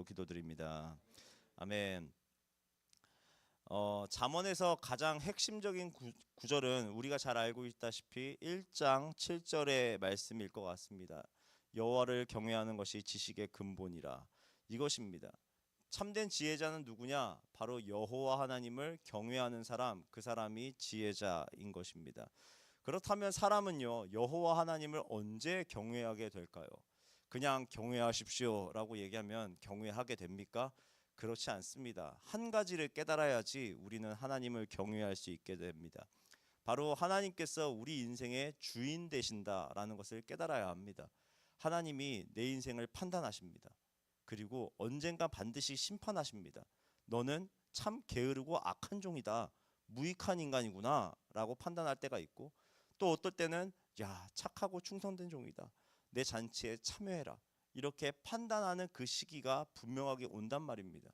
이름으로 기도드립니다. 아멘. 잠언에서 가장 핵심적인 구절은 우리가 잘 알고 있다시피 1장 7절의 말씀일 것 같습니다. 여호와를 경외하는 것이 지식의 근본이라. 이것입니다. 참된 지혜자는 누구냐? 바로 여호와 하나님을 경외하는 사람, 그 사람이 지혜자인 것입니다. 그렇다면 사람은요, 여호와 하나님을 언제 경외하게 될까요? 그냥 경외하십시오라고 얘기하면 경외하게 됩니까? 그렇지 않습니다. 한 가지를 깨달아야지 우리는 하나님을 경외할 수 있게 됩니다. 바로 하나님께서 우리 인생의 주인 되신다라는 것을 깨달아야 합니다. 하나님이 내 인생을 판단하십니다. 그리고 언젠가 반드시 심판하십니다. 너는 참 게으르고 악한 종이다, 무익한 인간이구나 라고 판단할 때가 있고, 또 어떨 때는 야, 착하고 충성된 종이다, 내 잔치에 참여해라, 이렇게 판단하는 그 시기가 분명하게 온단 말입니다.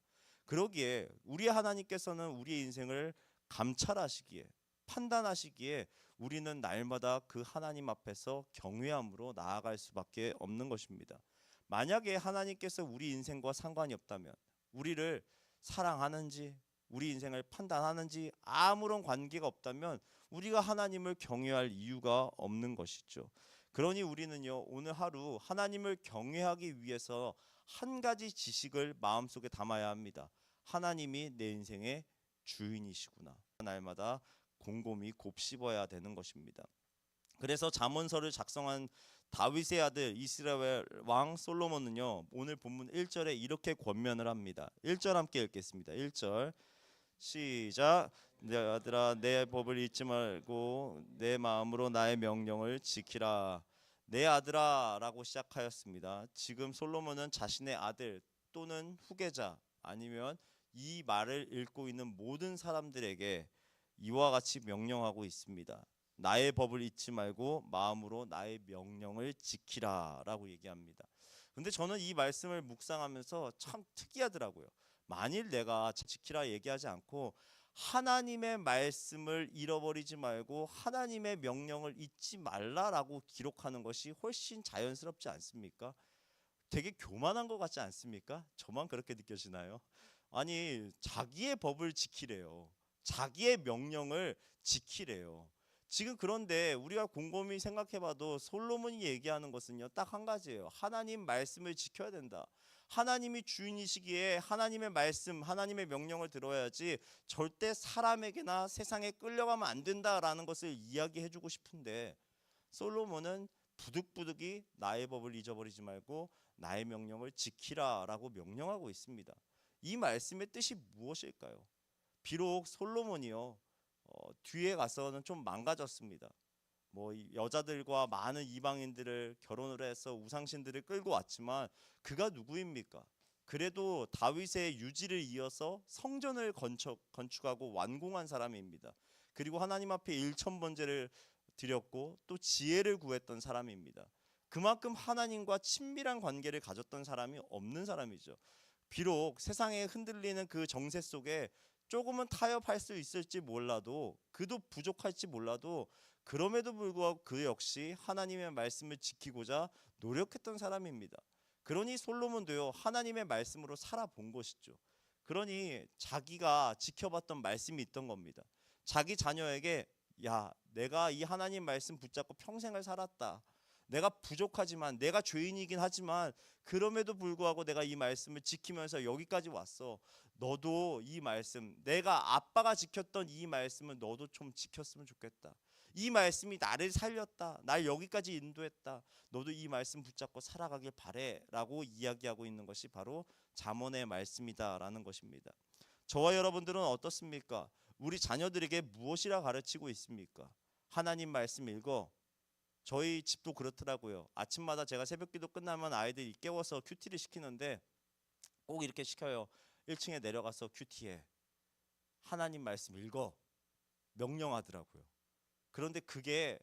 그러기에 우리 하나님께서는 우리의 인생을 감찰하시기에, 판단하시기에 우리는 날마다 그 하나님 앞에서 경외함으로 나아갈 수밖에 없는 것입니다. 만약에 하나님께서 우리 인생과 상관이 없다면, 우리를 사랑하는지 우리 인생을 판단하는지 아무런 관계가 없다면 우리가 하나님을 경외할 이유가 없는 것이죠. 그러니 우리는요, 오늘 하루 하나님을 경외하기 위해서 한 가지 지식을 마음속에 담아야 합니다. 하나님이 내 인생의 주인이시구나. 날마다 곰곰이 곱씹어야 되는 것입니다. 그래서 잠언서를 작성한 다윗의 아들 이스라엘 왕 솔로몬은요, 오늘 본문 1절에 이렇게 권면을 합니다. 1절 함께 읽겠습니다. 1절 시작. 내 아들아, 내 법을 잊지 말고 내 마음으로 나의 명령을 지키라. 내 아들아 라고 시작하였습니다. 지금 솔로몬은 자신의 아들 또는 후계자, 아니면 이 말을 읽고 있는 모든 사람들에게 이와 같이 명령하고 있습니다. 나의 법을 잊지 말고 마음으로 나의 명령을 지키라 라고 얘기합니다. 근데 저는 이 말씀을 묵상하면서 참 특이하더라고요. 만일 내가 지키라 얘기하지 않고 하나님의 말씀을 잃어버리지 말고 하나님의 명령을 잊지 말라라고 기록하는 것이 훨씬 자연스럽지 않습니까? 되게 교만한 것 같지 않습니까? 저만 그렇게 느껴지나요? 아니, 자기의 법을 지키래요. 자기의 명령을 지키래요. 지금 그런데 우리가 곰곰이 생각해봐도 솔로몬이 얘기하는 것은요, 딱 한 가지예요. 하나님 말씀을 지켜야 된다. 하나님이 주인이시기에 하나님의 말씀, 하나님의 명령을 들어야지 절대 사람에게나 세상에 끌려가면 안 된다라는 것을 이야기해주고 싶은데, 솔로몬은 부득부득이 나의 법을 잊어버리지 말고 나의 명령을 지키라라고 명령하고 있습니다. 이 말씀의 뜻이 무엇일까요? 비록 솔로몬이요, 뒤에 가서는 좀 망가졌습니다. 뭐 여자들과 많은 이방인들을 결혼을 해서 우상신들을 끌고 왔지만 그가 누구입니까? 그래도 다윗의 유지를 이어서 성전을 건축하고 완공한 사람입니다. 그리고 하나님 앞에 일천번제를 드렸고 또 지혜를 구했던 사람입니다. 그만큼 하나님과 친밀한 관계를 가졌던 사람이 없는 사람이죠. 비록 세상에 흔들리는 그 정세 속에 조금은 타협할 수 있을지 몰라도, 그도 부족할지 몰라도, 그럼에도 불구하고 그 역시 하나님의 말씀을 지키고자 노력했던 사람입니다. 그러니 솔로몬도요, 하나님의 말씀으로 살아본 것이죠. 그러니 자기가 지켜봤던 말씀이 있던 겁니다. 자기 자녀에게 야, 내가 이 하나님 말씀 붙잡고 평생을 살았다. 내가 부족하지만, 내가 죄인이긴 하지만 그럼에도 불구하고 내가 이 말씀을 지키면서 여기까지 왔어. 너도 이 말씀, 내가 아빠가 지켰던 이 말씀을 너도 좀 지켰으면 좋겠다. 이 말씀이 나를 살렸다, 날 여기까지 인도했다. 너도 이 말씀 붙잡고 살아가길 바래 라고 이야기하고 있는 것이 바로 잠언의 말씀이다라는 것입니다. 저와 여러분들은 어떻습니까? 우리 자녀들에게 무엇이라 가르치고 있습니까? 하나님 말씀 읽어. 저희 집도 그렇더라고요. 아침마다 제가 새벽기도 끝나면 아이들이 깨워서 큐티를 시키는데 꼭 이렇게 시켜요. 1층에 내려가서 큐티해. 하나님 말씀 읽어. 명령하더라고요. 그런데 그게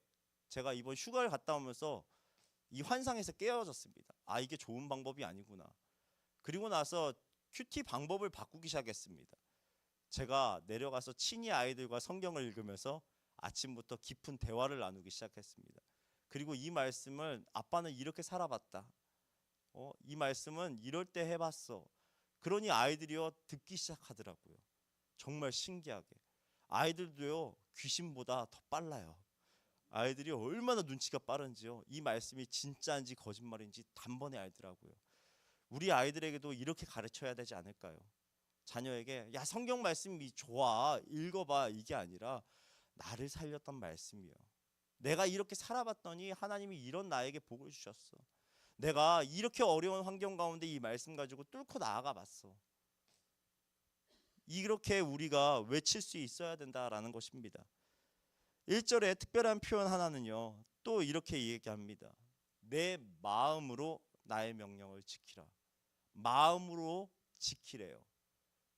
제가 이번 휴가를 갔다 오면서 이 환상에서 깨어졌습니다. 아, 이게 좋은 방법이 아니구나. 그리고 나서 큐티 방법을 바꾸기 시작했습니다. 제가 내려가서 친히 아이들과 성경을 읽으면서 아침부터 깊은 대화를 나누기 시작했습니다. 그리고 이 말씀을 아빠는 이렇게 살아봤다. 이 말씀은 이럴 때 해봤어. 그러니 아이들이요 듣기 시작하더라고요. 정말 신기하게. 아이들도요 귀신보다 더 빨라요. 아이들이 얼마나 눈치가 빠른지요. 이 말씀이 진짜인지 거짓말인지 단번에 알더라고요. 우리 아이들에게도 이렇게 가르쳐야 되지 않을까요? 자녀에게 야 성경 말씀이 좋아 읽어봐 이게 아니라 나를 살렸던 말씀이요. 내가 이렇게 살아봤더니 하나님이 이런 나에게 복을 주셨어. 내가 이렇게 어려운 환경 가운데 이 말씀 가지고 뚫고 나아가 봤어. 이렇게 우리가 외칠 수 있어야 된다라는 것입니다. 1절에 특별한 표현 하나는요. 또 이렇게 얘기합니다. 내 마음으로 나의 명령을 지키라. 마음으로 지키래요.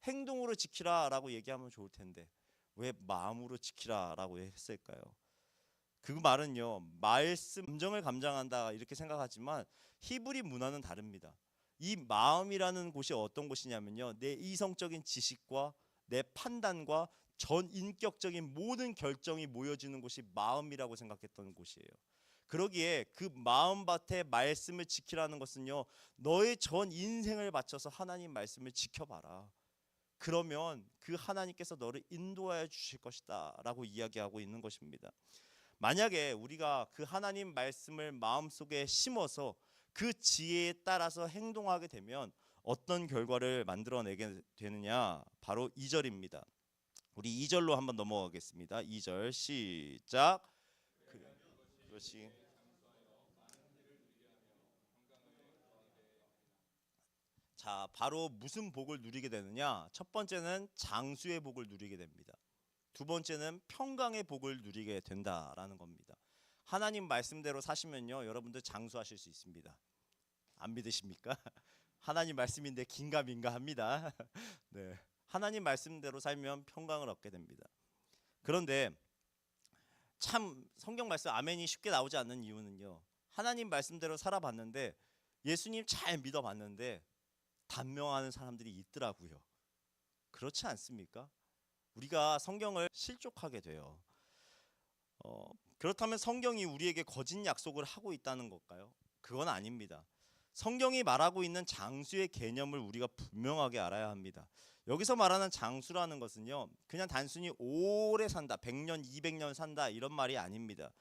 행동으로 지키라라고 얘기하면 좋을 텐데 왜 마음으로 지키라라고 했을까요? 그 말은요. 말씀 감정을 감장한다 이렇게 생각하지만 히브리 문화는 다릅니다. 이 마음이라는 곳이 어떤 곳이냐면요. 내 이성적인 지식과 내 판단과 전 인격적인 모든 결정이 모여지는 곳이 마음이라고 생각했던 곳이에요. 그러기에 그 마음밭에 말씀을 지키라는 것은요. 너의 전 인생을 바쳐서 하나님 말씀을 지켜봐라. 그러면 그 하나님께서 너를 인도하여 주실 것이다 라고 이야기하고 있는 것입니다. 만약에 우리가 그 하나님 말씀을 마음속에 심어서 그 지혜에 따라서 행동하게 되면 어떤 결과를 만들어내게 되느냐, 바로 2절입니다. 우리 2절로 한번 넘어가겠습니다. 2절 시작. 그것이 자, 바로 무슨 복을 누리게 되느냐? 첫 번째는 장수의 복을 누리게 됩니다. 두 번째는 평강의 복을 누리게 된다라는 겁니다. 하나님 말씀대로 사시면요, 여러분들 장수하실 수 있습니다. 안 믿으십니까? 하나님 말씀인데 긴가민가 합니다. 네, 하나님 말씀대로 살면 평강을 얻게 됩니다. 그런데 참 성경 말씀 아멘이 쉽게 나오지 않는 이유는요. 하나님 말씀대로 살아봤는데 예수님 잘 믿어봤는데 단명하는 사람들이 있더라고요. 그렇지 않습니까? 우리가 성경을 실족하게 돼요. 그렇다면 성경이 우리에게 거짓 약속을 하고 있다는 걸까요? 그건 아닙니다. 성경이 말하고 있는 장수의 개념을 우리가 분명하게 알아야 합니다. 여기서 말하는 장수라는 것은요, 그냥 단순히 오래 산다, 100년, 200년 산다 이런 말이 아닙니다.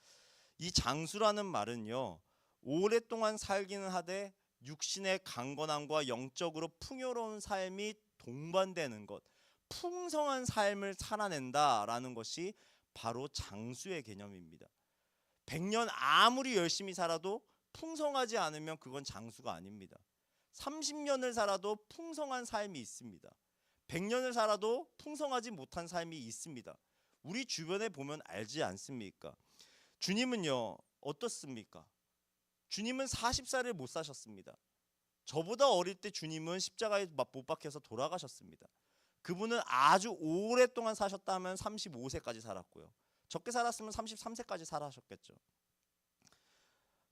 이 장수라는 말은요, 오랫동안 살기는 하되 육신의 강건함과 영적으로 풍요로운 삶이 동반되는 것, 풍성한 삶을 살아낸다라는 것이 바로 장수의 개념입니다. 100년 아무리 열심히 살아도 풍성하지 않으면 그건 장수가 아닙니다. 30년을 살아도 풍성한 삶이 있습니다. 100년을 살아도 풍성하지 못한 삶이 있습니다. 우리 주변에 보면 알지 않습니까? 주님은요 어떻습니까? 주님은 40살을 못 사셨습니다. 저보다 어릴 때 주님은 십자가에 못 박혀서 돌아가셨습니다. 그분은 아주 오랫동안 사셨다면 35세까지 살았고요. 적게 살았으면 33세까지 살아셨겠죠.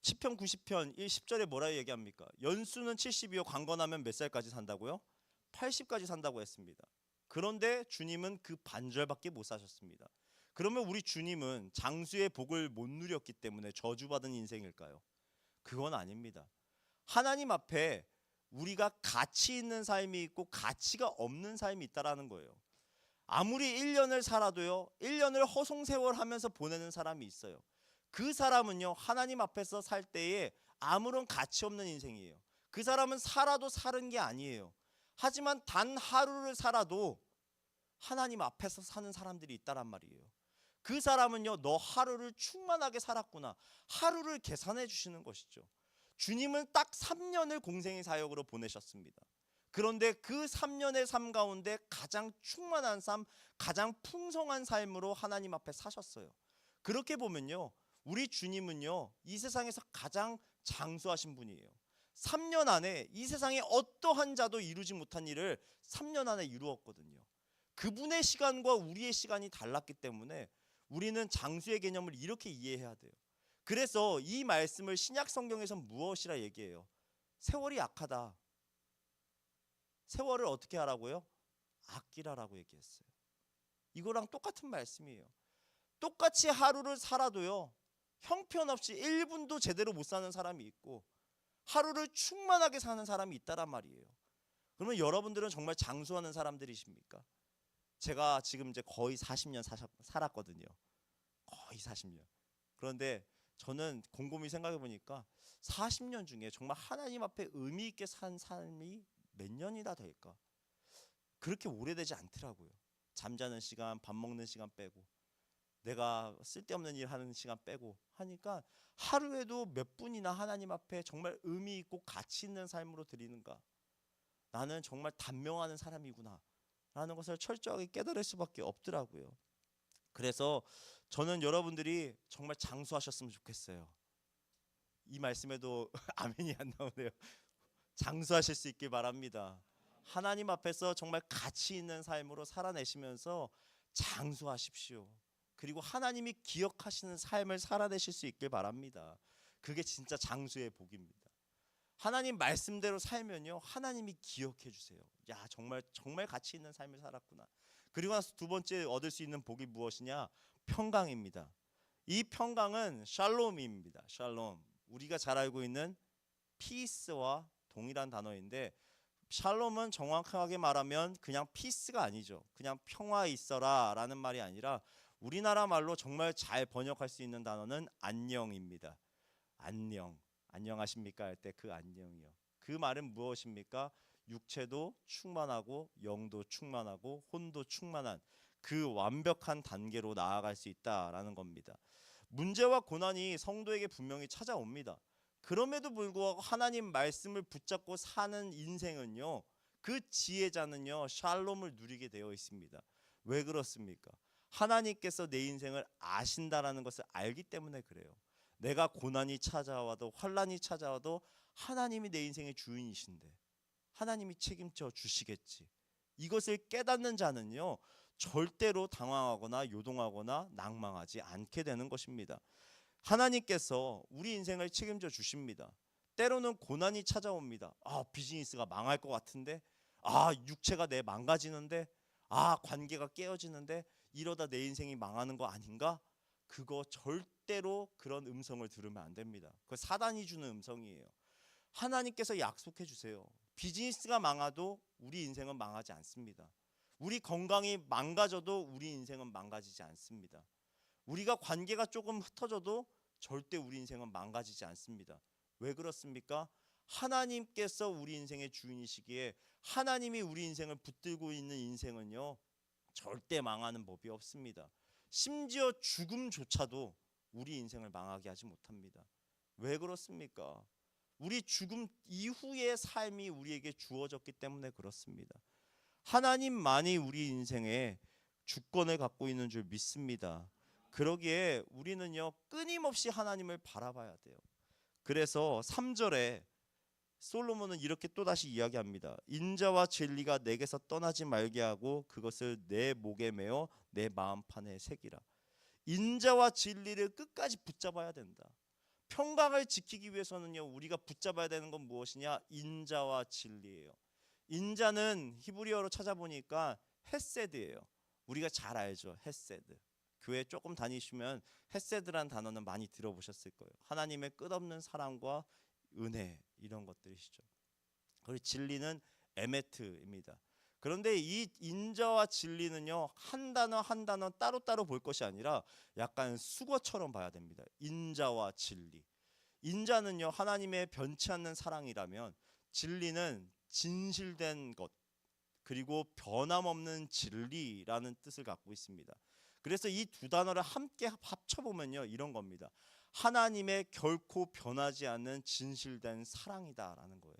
시편 90편 10절에 뭐라 얘기합니까? 연수는 70이요 강건하면 몇 살까지 산다고요? 80까지 산다고 했습니다. 그런데 주님은 그 반절밖에 못 사셨습니다. 그러면 우리 주님은 장수의 복을 못 누렸기 때문에 저주받은 인생일까요? 그건 아닙니다. 하나님 앞에 우리가 가치 있는 삶이 있고 가치가 없는 삶이 있다라는 거예요. 아무리 1년을 살아도요 1년을 허송세월하면서 보내는 사람이 있어요. 그 사람은요 하나님 앞에서 살 때에 아무런 가치 없는 인생이에요. 그 사람은 살아도 사는 게 아니에요. 하지만 단 하루를 살아도 하나님 앞에서 사는 사람들이 있다란 말이에요. 그 사람은요 너 하루를 충만하게 살았구나, 하루를 계산해 주시는 것이죠. 주님은 딱 3년을 공생의 사역으로 보내셨습니다. 그런데 그 3년의 삶 가운데 가장 충만한 삶, 가장 풍성한 삶으로 하나님 앞에 사셨어요. 그렇게 보면요 우리 주님은요 이 세상에서 가장 장수하신 분이에요. 3년 안에 이 세상에 어떠한 자도 이루지 못한 일을 3년 안에 이루었거든요. 그분의 시간과 우리의 시간이 달랐기 때문에 우리는 장수의 개념을 이렇게 이해해야 돼요. 그래서 이 말씀을 신약 성경에서 무엇이라 얘기해요? 세월이 약하다. 세월을 어떻게 하라고요? 아끼라라고 얘기했어요. 이거랑 똑같은 말씀이에요. 똑같이 하루를 살아도요 형편없이 1분도 제대로 못 사는 사람이 있고 하루를 충만하게 사는 사람이 있다란 말이에요. 그러면 여러분들은 정말 장수하는 사람들이십니까? 제가 지금 이제 거의 40년 살았거든요. 거의 40년. 그런데 저는 곰곰이 생각해 보니까 40년 중에 정말 하나님 앞에 의미 있게 산 삶이 몇 년이나 될까? 그렇게 오래되지 않더라고요. 잠자는 시간, 밥 먹는 시간 빼고, 내가 쓸데없는 일 하는 시간 빼고 하니까 하루에도 몇 분이나 하나님 앞에 정말 의미 있고 가치 있는 삶으로 드리는가? 나는 정말 단명하는 사람이구나 라는 것을 철저하게 깨달을 수밖에 없더라고요. 그래서 저는 여러분들이 정말 장수하셨으면 좋겠어요. 이 말씀에도 아멘이 안 나오네요. 장수하실 수 있길 바랍니다. 하나님 앞에서 정말 가치 있는 삶으로 살아내시면서 장수하십시오. 그리고 하나님이 기억하시는 삶을 살아내실 수 있길 바랍니다. 그게 진짜 장수의 복입니다. 하나님 말씀대로 살면요, 하나님이 기억해 주세요. 야, 정말 정말 가치 있는 삶을 살았구나. 그리고 나서 두 번째 얻을 수 있는 복이 무엇이냐? 평강입니다. 이 평강은 샬롬입니다. 샬롬. 우리가 잘 알고 있는 피스와 동일한 단어인데, 샬롬은 정확하게 말하면 그냥 피스가 아니죠. 그냥 평화 있어라 라는 말이 아니라 우리나라 말로 정말 잘 번역할 수 있는 단어는 안녕입니다. 안녕. 안녕하십니까 할 때 그 안녕이요. 그 말은 무엇입니까? 육체도 충만하고 영도 충만하고 혼도 충만한 그 완벽한 단계로 나아갈 수 있다라는 겁니다. 문제와 고난이 성도에게 분명히 찾아옵니다. 그럼에도 불구하고 하나님 말씀을 붙잡고 사는 인생은요, 그 지혜자는요 샬롬을 누리게 되어 있습니다. 왜 그렇습니까? 하나님께서 내 인생을 아신다라는 것을 알기 때문에 그래요. 내가 고난이 찾아와도 환난이 찾아와도 하나님이 내 인생의 주인이신데 하나님이 책임져 주시겠지. 이것을 깨닫는 자는요 절대로 당황하거나 요동하거나 낭망하지 않게 되는 것입니다. 하나님께서 우리 인생을 책임져 주십니다. 때로는 고난이 찾아옵니다. 비즈니스가 망할 것 같은데, 육체가 내 망가지는데, 관계가 깨어지는데, 이러다 내 인생이 망하는 거 아닌가? 그거 절대로 그런 음성을 들으면 안 됩니다. 그 사단이 주는 음성이에요. 하나님께서 약속해 주세요. 비즈니스가 망해도 우리 인생은 망하지 않습니다. 우리 건강이 망가져도 우리 인생은 망가지지 않습니다. 우리가 관계가 조금 흩어져도 절대 우리 인생은 망가지지 않습니다. 왜 그렇습니까? 하나님께서 우리 인생의 주인이시기에 하나님이 우리 인생을 붙들고 있는 인생은요 절대 망하는 법이 없습니다. 심지어 죽음조차도 우리 인생을 망하게 하지 못합니다. 왜 그렇습니까? 우리 죽음 이후의 삶이 우리에게 주어졌기 때문에 그렇습니다. 하나님만이 우리 인생에 주권을 갖고 있는 줄 믿습니다. 그러기에 우리는요 끊임없이 하나님을 바라봐야 돼요. 그래서 3절에 솔로몬은 이렇게 또다시 이야기합니다. 인자와 진리가 내게서 떠나지 말게 하고 그것을 내 목에 메어 내 마음판에 새기라. 인자와 진리를 끝까지 붙잡아야 된다. 평강을 지키기 위해서는요 우리가 붙잡아야 되는 건 무엇이냐? 인자와 진리예요. 인자는 히브리어로 찾아보니까 헤세드예요. 우리가 잘 알죠. 헤세드. 교회 조금 다니시면 헤세드란 단어는 많이 들어보셨을 거예요. 하나님의 끝없는 사랑과 은혜 이런 것들이시죠. 그리고 진리는 에메트입니다. 그런데 이 인자와 진리는요 한 단어 한 단어 따로따로 볼 것이 아니라 약간 수거처럼 봐야 됩니다. 인자와 진리. 인자는요 하나님의 변치 않는 사랑이라면 진리는 진실된 것 그리고 변함없는 진리라는 뜻을 갖고 있습니다. 그래서 이 두 단어를 함께 합쳐보면요 이런 겁니다. 하나님의 결코 변하지 않는 진실된 사랑이다라는 거예요.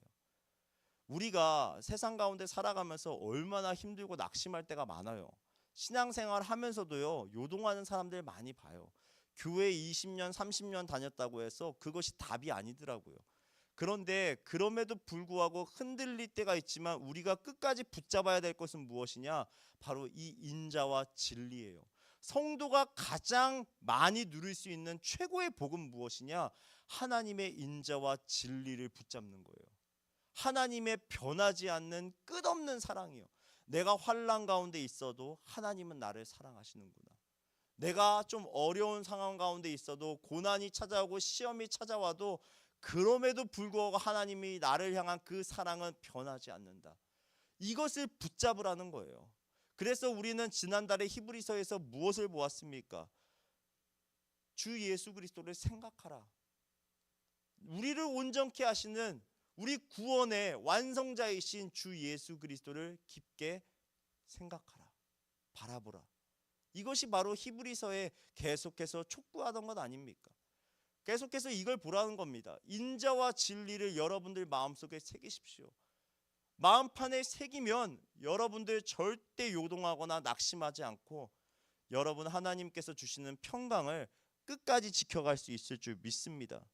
우리가 세상 가운데 살아가면서 얼마나 힘들고 낙심할 때가 많아요. 신앙생활 하면서도요 요동하는 사람들 많이 봐요. 교회 20년 30년 다녔다고 해서 그것이 답이 아니더라고요. 그런데 그럼에도 불구하고 흔들릴 때가 있지만 우리가 끝까지 붙잡아야 될 것은 무엇이냐? 바로 이 인자와 진리예요. 성도가 가장 많이 누릴 수 있는 최고의 복은 무엇이냐? 하나님의 인자와 진리를 붙잡는 거예요. 하나님의 변하지 않는 끝없는 사랑이요. 내가 환난 가운데 있어도 하나님은 나를 사랑하시는구나. 내가 좀 어려운 상황 가운데 있어도 고난이 찾아오고 시험이 찾아와도 그럼에도 불구하고 하나님이 나를 향한 그 사랑은 변하지 않는다. 이것을 붙잡으라는 거예요. 그래서 우리는 지난달에 히브리서에서 무엇을 보았습니까? 주 예수 그리스도를 생각하라. 우리를 온전케 하시는 우리 구원의 완성자이신 주 예수 그리스도를 깊게 생각하라. 바라보라. 이것이 바로 히브리서에 계속해서 촉구하던 것 아닙니까? 계속해서 이걸 보라는 겁니다. 인자와 진리를 여러분들 마음속에 새기십시오. 마음판에 새기면 여러분들 절대 요동하거나 낙심하지 않고 여러분 하나님께서 주시는 평강을 끝까지 지켜갈 수 있을 줄 믿습니다.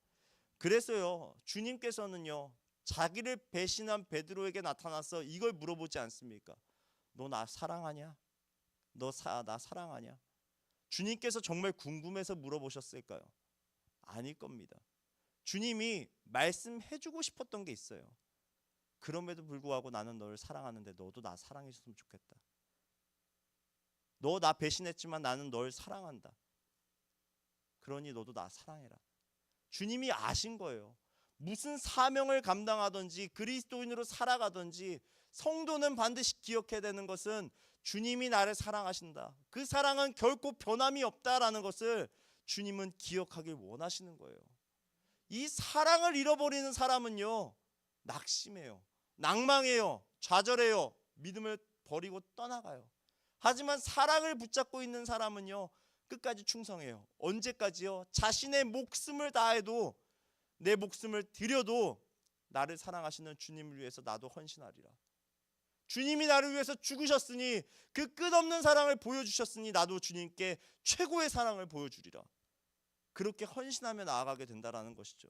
그래서요, 주님께서는요, 자기를 배신한 베드로에게 나타나서 이걸 물어보지 않습니까? 너 나 사랑하냐? 나 사랑하냐? 주님께서 정말 궁금해서 물어보셨을까요? 아닐 겁니다. 주님이 말씀해주고 싶었던 게 있어요. 그럼에도 불구하고 나는 너를 사랑하는데 너도 나 사랑해줬으면 좋겠다. 너 나 배신했지만 나는 널 사랑한다. 그러니 너도 나 사랑해라. 주님이 아신 거예요. 무슨 사명을 감당하든지 그리스도인으로 살아가든지 성도는 반드시 기억해야 되는 것은 주님이 나를 사랑하신다. 그 사랑은 결코 변함이 없다라는 것을 주님은 기억하길 원하시는 거예요. 이 사랑을 잃어버리는 사람은요, 낙심해요, 낭망해요, 좌절해요, 믿음을 버리고 떠나가요. 하지만 사랑을 붙잡고 있는 사람은요, 끝까지 충성해요. 언제까지요? 자신의 목숨을 다해도, 내 목숨을 드려도 나를 사랑하시는 주님을 위해서 나도 헌신하리라. 주님이 나를 위해서 죽으셨으니, 그 끝없는 사랑을 보여주셨으니 나도 주님께 최고의 사랑을 보여주리라. 그렇게 헌신하며 나아가게 된다라는 것이죠.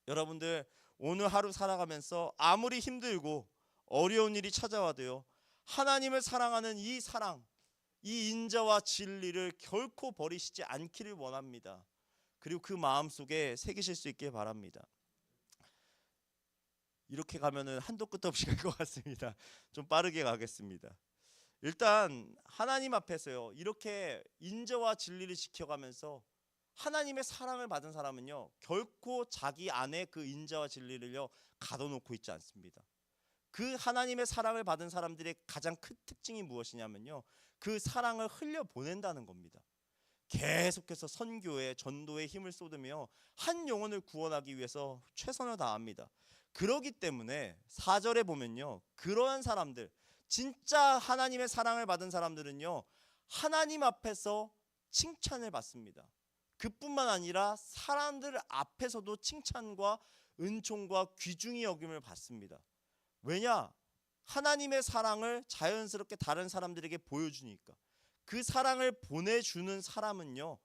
여러분들, 오늘 하루 살아가면서 아무리 힘들고 어려운 일이 찾아와도요, 하나님을 사랑하는 이 사랑, 이 인자와 진리를 결코 버리시지 않기를 원합니다. 그리고 그 마음속에 새기실 수 있게 바랍니다. 이렇게 가면은 한도 끝도 없이 갈 것 같습니다. 좀 빠르게 가겠습니다. 일단 하나님 앞에서요, 이렇게 인자와 진리를 지켜가면서 하나님의 사랑을 받은 사람은요, 결코 자기 안에 그 인자와 진리를요 가둬놓고 있지 않습니다. 그 하나님의 사랑을 받은 사람들의 가장 큰 특징이 무엇이냐면요, 그 사랑을 흘려보낸다는 겁니다. 계속해서 선교에, 전도에 힘을 쏟으며 한 영혼을 구원하기 위해서 최선을 다합니다. 그러기 때문에 4절에 보면요, 그러한 사람들, 진짜 하나님의 사랑을 받은 사람들은요, 하나님 앞에서 칭찬을 받습니다. 그뿐만 아니라 사람들 앞에서도 칭찬과 은총과 귀중히 여김을 받습니다. 왜냐? 하나님의 사랑을 자연스럽게 다른 사람들에게 보여주니까. 그 사랑을 보내주는 사람은요,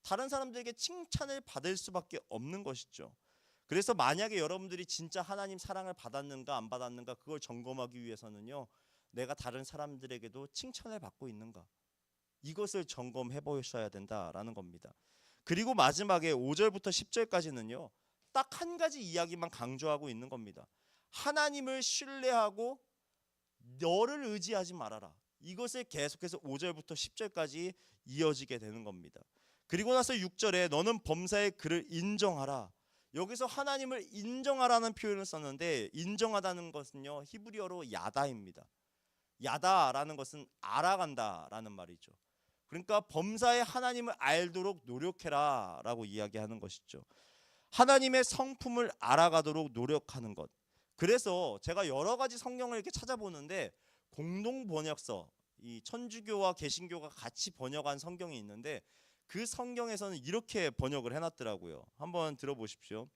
다른 사람들에게 칭찬을 받을 수밖에 없는 것이죠. 그래서 만약에 여러분들이 진짜 하나님 사랑을 받았는가 안 받았는가, 그걸 점검하기 위해서는요, 내가 다른 사람들에게도 칭찬을 받고 있는가, 이것을 점검해 보셔야 된다라는 겁니다. 그리고 마지막에 5절부터 10절까지는요, 딱 한 가지 이야기만 강조하고 있는 겁니다. 하나님을 신뢰하고 너를 의지하지 말아라. 이것을 계속해서 5절부터 10절까지 이어지게 되는 겁니다. 그리고 나서 6절에 너는 범사의 그를 인정하라. 여기서 하나님을 인정하라는 표현을 썼는데, 인정하다는 것은요, 히브리어로 야다입니다. 야다라는 것은 알아간다라는 말이죠. 그러니까 범사에 하나님을 알도록 노력해라 라고 이야기하는 것이죠. 하나님의 성품을 알아가도록 노력하는 것. 그래서 제가 여러 가지 성경을 이렇게 찾아보는데, 공동 번역서, 이 천주교와 개신교가 같이 번역한 성경이 있는데, 그 성경에서는 이렇게 번역을 해놨더라고요. 한번 들어보십시오.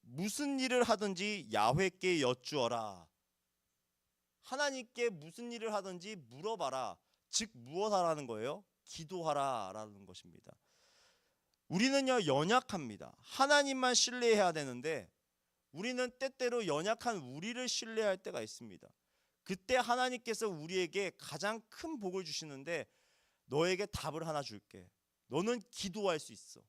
무슨 일을 하든지 야훼께 여쭈어라. 하나님께 무슨 일을 하든지 물어봐라. 즉 무엇하라는 거예요? 기도하라라는 것입니다. 우리는요, 연약합니다. 하나님만 신뢰해야 되는데 우리는 때때로 연약한 우리를 신뢰할 때가 있습니다. 그때 하나님께서 우리에게 가장 큰 복을 주시는데, 너에게 답을 하나 줄게. 너는 기도할 수 있어.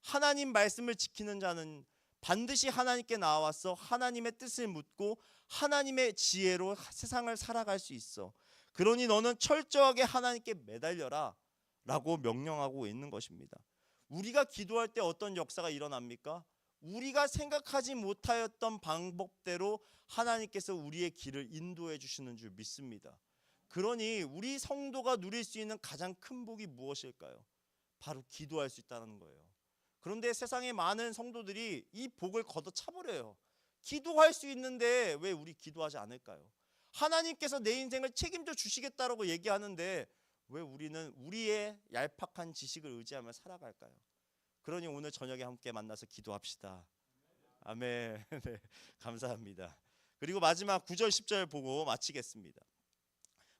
하나님 말씀을 지키는 자는 반드시 하나님께 나와서 하나님의 뜻을 묻고 하나님의 지혜로 세상을 살아갈 수 있어. 그러니 너는 철저하게 하나님께 매달려라 라고 명령하고 있는 것입니다. 우리가 기도할 때 어떤 역사가 일어납니까? 우리가 생각하지 못하였던 방법대로 하나님께서 우리의 길을 인도해 주시는 줄 믿습니다. 그러니 우리 성도가 누릴 수 있는 가장 큰 복이 무엇일까요? 바로 기도할 수 있다는 거예요. 그런데 세상의 많은 성도들이 이 복을 걷어차버려요. 기도할 수 있는데 왜 우리 기도하지 않을까요? 하나님께서 내 인생을 책임져 주시겠다라고 얘기하는데 왜 우리는 우리의 얄팍한 지식을 의지하며 살아갈까요? 그러니 오늘 저녁에 함께 만나서 기도합시다. 아멘. 네, 감사합니다. 그리고 마지막 9절 10절 보고 마치겠습니다.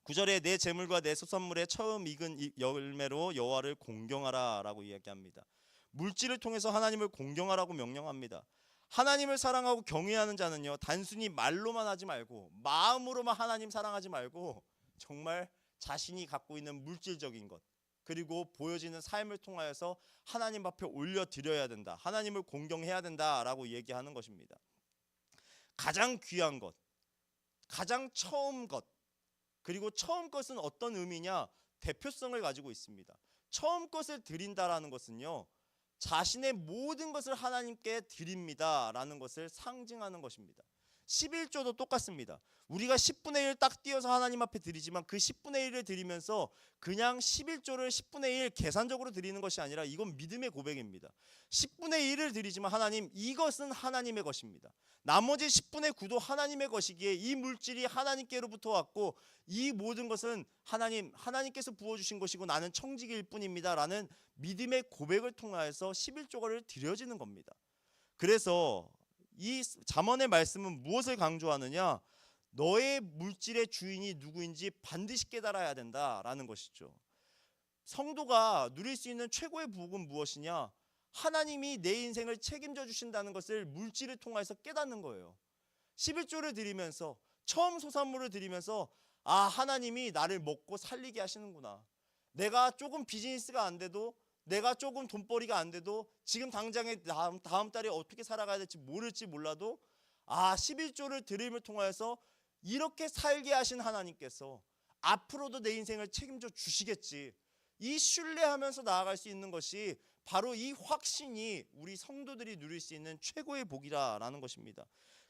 9절에 내 재물과 내 소산물의 처음 익은 열매로 여호와를 공경하라라고 이야기합니다. 물질을 통해서 하나님을 공경하라고 명령합니다. 하나님을 사랑하고 경외하는 자는요, 단순히 말로만 하지 말고 마음으로만 하나님 사랑하지 말고 정말 자신이 갖고 있는 물질적인 것 그리고 보여지는 삶을 통하여서 하나님 앞에 올려드려야 된다. 하나님을 공경해야 된다라고 얘기하는 것입니다. 가장 귀한 것, 가장 처음 것, 그리고 처음 것은 어떤 의미냐? 대표성을 가지고 있습니다. 처음 것을 드린다라는 것은요, 자신의 모든 것을 하나님께 드립니다라는 것을 상징하는 것입니다. 11조도 똑같습니다. 우리가 10분의 1 딱 띄어서 하나님 앞에 드리지만 그 10분의 1을 드리면서 그냥 11조를 10분의 1 계산적으로 드리는 것이 아니라 이건 믿음의 고백입니다. 10분의 1을 드리지만 하나님, 이것은 하나님의 것입니다. 나머지 10분의 9도 하나님의 것이기에 이 물질이 하나님께로부터 왔고 이 모든 것은 하나님께서 부어주신 것이고 나는 청지기일 뿐입니다 라는 믿음의 고백을 통하여서 11조를 드려지는 겁니다. 그래서 이 잠언의 말씀은 무엇을 강조하느냐? 너의 물질의 주인이 누구인지 반드시 깨달아야 된다라는 것이죠. 성도가 누릴 수 있는 최고의 복은 무엇이냐? 하나님이 내 인생을 책임져 주신다는 것을 물질을 통해서 깨닫는 거예요. 11조를 드리면서 처음 소산물을 드리면서 하나님이 나를 먹고 살리게 하시는구나. 내가 조금 비즈니스가 안 돼도 내가 조금 돈벌이가 안 돼도 지금 당장에 다음 달에 어떻게 살아가야 될지 모를지 몰라도 11조를 드림을 통하여서 이렇게 살게 하신 하나님께서 앞으로도 내 인생을 책임져 주시겠지. 이 신뢰하면서 나아갈 수 있는 것이 바로 이 확신이 우리 성도들이 누릴 수 있는 최고의 복이라는 것입니다.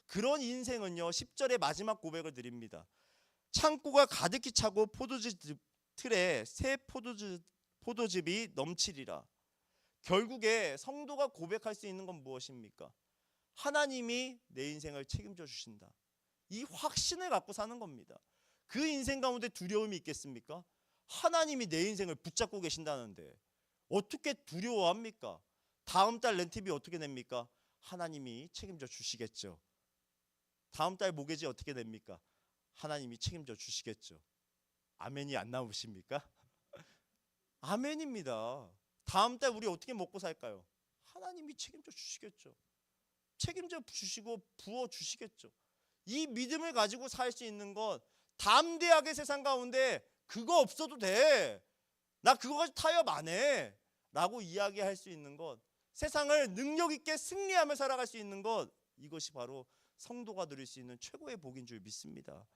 그런 인생은요, 10절의 마지막 고백을 드립니다. 창고가 가득히 차고 포도즙 틀에 새 포도즙이 넘치리라. 결국에 성도가 고백할 수 있는 건 무엇입니까? 하나님이 내 인생을 책임져 주신다. 이 확신을 갖고 사는 겁니다. 그 인생 가운데 두려움이 있겠습니까? 하나님이 내 인생을 붙잡고 계신다는데 어떻게 두려워합니까? 다음 달 렌트비 어떻게 냅니까? 하나님이 책임져 주시겠죠. 다음 달 모기지 어떻게 냅니까? 하나님이 책임져 주시겠죠. 아멘이 안 나오십니까? 아멘입니다. 다음 달 우리 어떻게 먹고 살까요? 하나님이 책임져 주시겠죠. 책임져 주시고 부어 주시겠죠. 이 믿음을 가지고 살 수 있는 것, 담대하게 세상 가운데 그거 없어도 돼, 나 그거 가지고 타협 안 해 라고 이야기할 수 있는 것, 세상을 능력 있게 승리하며 살아갈 수 있는 것, 이것이 바로 성도가 누릴 수 있는 최고의 복인 줄 믿습니다.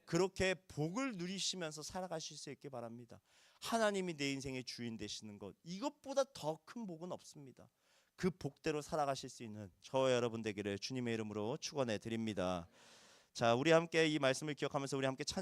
그렇게 복을 누리시면서 살아가실 수 있게 바랍니다. 하나님이 내 인생의 주인 되시는 것, 이것보다 더 큰 복은 없습니다. 그 복대로 살아가실 수 있는 저와 여러분 되기를 주님의 이름으로 축원해 드립니다. 자, 우리 함께 이 말씀을 기억하면서 우리 함께 찬양